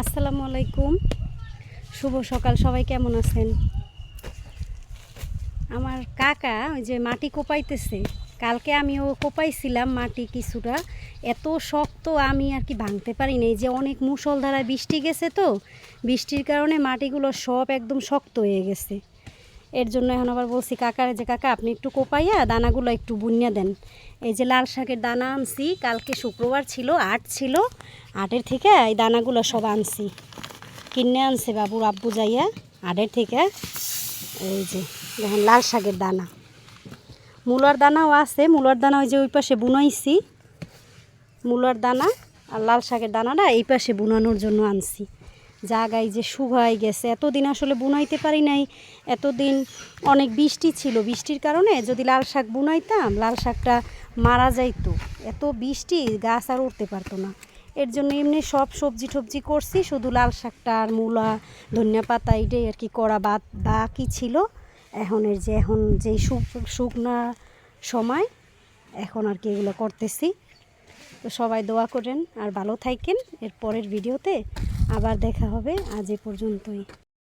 আসসালামু আলাইকুম, শুভ সকাল। সবাই কেমন আছেন? আমার কাকা ওই যে মাটি কোপাইতেছে, কালকে আমিও কোপাইছিলাম মাটি কিছুটা। এত শক্ত আমি আর কি ভাঙতে পারি না, এই যে অনেক মুষলধারায় বৃষ্টি গেছে, তো বৃষ্টির কারণে মাটিগুলো সব একদম শক্ত হয়ে গেছে। এর জন্য এখন আবার বলছি কাকারে যে কাকা আপনি একটু কোপাইয়া দানাগুলো একটু বুনিয়া দেন। এই যে লাল শাকের দানা আনছি, কালকে শুক্রবার ছিল, আট ছিল, আটের থেকে এই দানাগুলো সব আনছি, কিনে আনছে বাবুর আব্বু যাইয়া আটের থেকে। এই যে দেখেন লাল শাকের দানা, মূলার দানাও আছে, মূলার দানা ওই যে ওই পাশে বুনাইছি, মূলার দানা আর লাল শাকের দানাটা এই পাশে বুনানোর জন্য আনছি। জায়গায় যে শুকাই গেছে, এতদিন আসলে বুনাইতে পারি নাই, এতদিন অনেক বৃষ্টি ছিল, বৃষ্টির কারণে যদি লাল শাক বুনাইতাম লাল শাকটা মারা যাইতো, এত বৃষ্টি গাছ আর উঠতে পারতো না। এর জন্য এমনি সব সবজি টবজি করছি, শুধু লাল শাকটা আর মূলা ধনিয়া পাতা এটাই আর কি করা বাকি ছিল। এখন যেই শুকনা সময়, এখন আর কি এগুলো করতেছি। তো সবাই দোয়া করেন আর ভালো থাকেন। এর পরের ভিডিওতে আবার দেখা হবে, আজ এ পর্যন্তই।